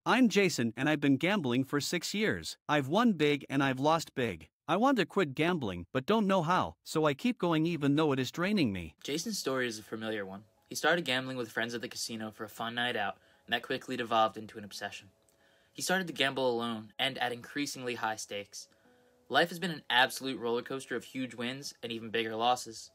I'm Jason and I've been gambling for 6 years. I've won big and I've lost big. I want to quit gambling but don't know how, so I keep going even though it is draining me. Jason's story is a familiar one. He started gambling with friends at the casino for a fun night out, and that quickly devolved into an obsession. He started to gamble alone and at increasingly high stakes. Life has been an absolute roller coaster of huge wins and even bigger losses.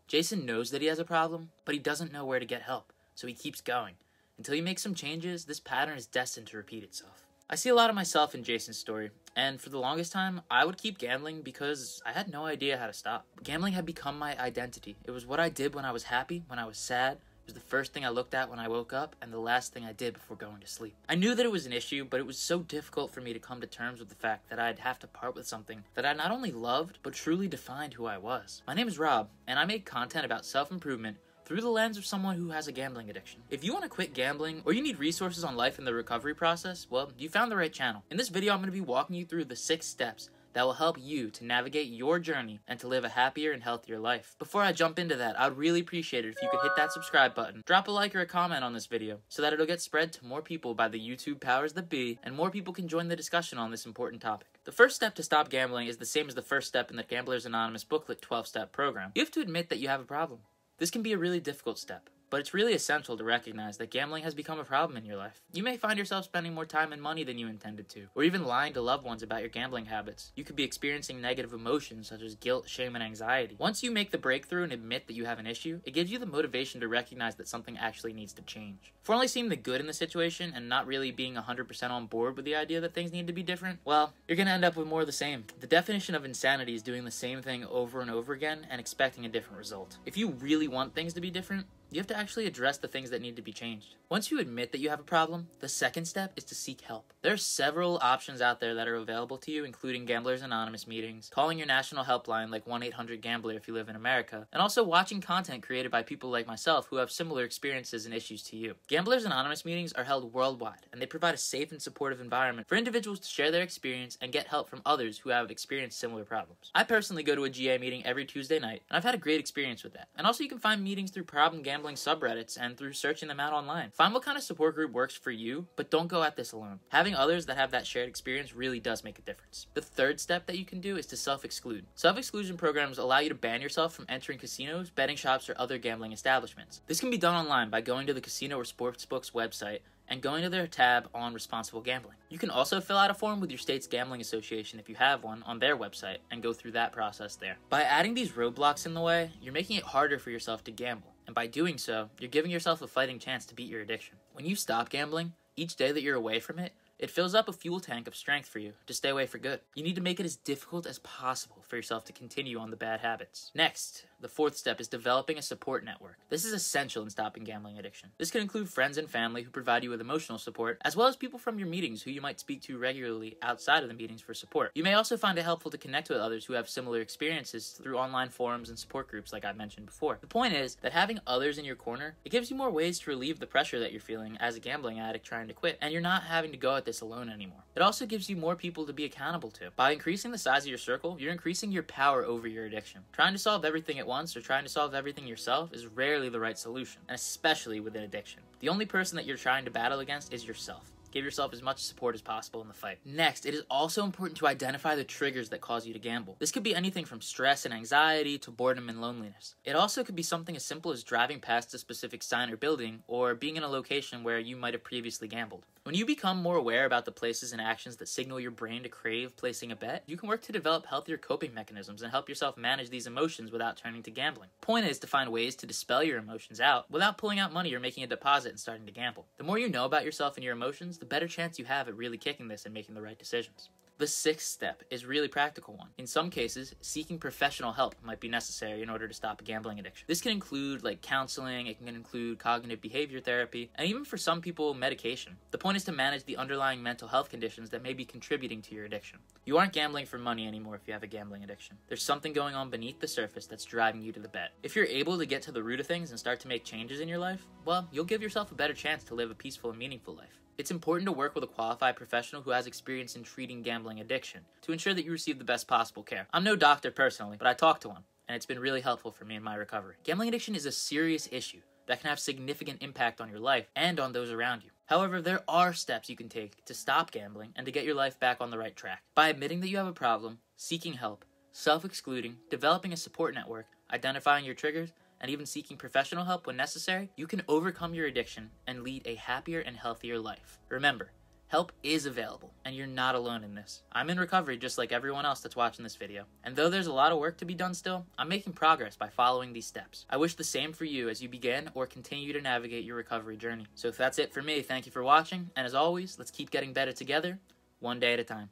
Jason knows that he has a problem, but he doesn't know where to get help, so he keeps going. Until he makes some changes, this pattern is destined to repeat itself. I see a lot of myself in Jason's story, and for the longest time, I would keep gambling because I had no idea how to stop. Gambling had become my identity. It was what I did when I was happy, when I was sad. It was the first thing I looked at when I woke up, and the last thing I did before going to sleep. I knew that it was an issue, but it was so difficult for me to come to terms with the fact that I'd have to part with something that I not only loved, but truly defined who I was. My name is Rob, and I make content about self-improvement through the lens of someone who has a gambling addiction. If you want to quit gambling, or you need resources on life and the recovery process, well, you found the right channel. In this video, I'm going to be walking you through the 6 steps that will help you to navigate your journey and to live a happier and healthier life. Before I jump into that, I'd really appreciate it if you could hit that subscribe button, drop a like or a comment on this video, so that it'll get spread to more people by the YouTube powers that be, and more people can join the discussion on this important topic. The first step to stop gambling is the same as the first step in the Gamblers Anonymous booklet 12-step program. You have to admit that you have a problem. This can be a really difficult step, but it's really essential to recognize that gambling has become a problem in your life. You may find yourself spending more time and money than you intended to, or even lying to loved ones about your gambling habits. You could be experiencing negative emotions such as guilt, shame, and anxiety. Once you make the breakthrough and admit that you have an issue, it gives you the motivation to recognize that something actually needs to change. For only seeing the good in the situation and not really being 100% on board with the idea that things need to be different, well, you're going to end up with more of the same. The definition of insanity is doing the same thing over and over again and expecting a different result. If you really want things to be different, you have to actually address the things that need to be changed. Once you admit that you have a problem, the second step is to seek help. There are several options out there that are available to you, including Gamblers Anonymous meetings, calling your national helpline like 1-800-GAMBLER if you live in America, and also watching content created by people like myself who have similar experiences and issues to you. Gamblers Anonymous meetings are held worldwide, and they provide a safe and supportive environment for individuals to share their experience and get help from others who have experienced similar problems. I personally go to a GA meeting every Tuesday night, and I've had a great experience with that. And also you can find meetings through problem gambling subreddits and through searching them out online. Find what kind of support group works for you, but don't go at this alone. Having others that have that shared experience really does make a difference. The third step that you can do is to self-exclude. Self-exclusion programs allow you to ban yourself from entering casinos, betting shops, or other gambling establishments. This can be done online by going to the casino or sportsbook's website and going to their tab on responsible gambling. You can also fill out a form with your state's gambling association if you have one on their website and go through that process there. By adding these roadblocks in the way, you're making it harder for yourself to gamble. And by doing so, you're giving yourself a fighting chance to beat your addiction. When you stop gambling, each day that you're away from it, it fills up a fuel tank of strength for you to stay away for good. You need to make it as difficult as possible for yourself to continue on the bad habits. Next, the fourth step is developing a support network. This is essential in stopping gambling addiction. This can include friends and family who provide you with emotional support, as well as people from your meetings who you might speak to regularly outside of the meetings for support. You may also find it helpful to connect with others who have similar experiences through online forums and support groups like I mentioned before. The point is that having others in your corner, it gives you more ways to relieve the pressure that you're feeling as a gambling addict trying to quit, and you're not having to go at this alone anymore. It also gives you more people to be accountable to. By increasing the size of your circle, you're increasing your power over your addiction. Trying to solve everything at once or trying to solve everything yourself is rarely the right solution, and especially with an addiction. The only person that you're trying to battle against is yourself. Give yourself as much support as possible in the fight. Next, it is also important to identify the triggers that cause you to gamble. This could be anything from stress and anxiety to boredom and loneliness. It also could be something as simple as driving past a specific sign or building, or being in a location where you might have previously gambled. When you become more aware about the places and actions that signal your brain to crave placing a bet, you can work to develop healthier coping mechanisms and help yourself manage these emotions without turning to gambling. Point is to find ways to dispel your emotions out without pulling out money or making a deposit and starting to gamble. The more you know about yourself and your emotions, the better chance you have at really kicking this and making the right decisions. The sixth step is a really practical one. In some cases, seeking professional help might be necessary in order to stop a gambling addiction. This can include counseling, it can include cognitive behavior therapy, and even for some people, medication. The point is to manage the underlying mental health conditions that may be contributing to your addiction. You aren't gambling for money anymore if you have a gambling addiction. There's something going on beneath the surface that's driving you to the bet. If you're able to get to the root of things and start to make changes in your life, well, you'll give yourself a better chance to live a peaceful and meaningful life. It's important to work with a qualified professional who has experience in treating gambling addiction to ensure that you receive the best possible care. I'm no doctor personally, but I talked to one, and it's been really helpful for me in my recovery. Gambling addiction is a serious issue that can have significant impact on your life and on those around you. However, there are steps you can take to stop gambling and to get your life back on the right track. By admitting that you have a problem, seeking help, self-excluding, developing a support network, identifying your triggers, and even seeking professional help when necessary, you can overcome your addiction and lead a happier and healthier life. Remember, help is available, and you're not alone in this. I'm in recovery just like everyone else that's watching this video. And though there's a lot of work to be done still, I'm making progress by following these steps. I wish the same for you as you begin or continue to navigate your recovery journey. So if that's it for me, thank you for watching, and as always, let's keep getting better together, one day at a time.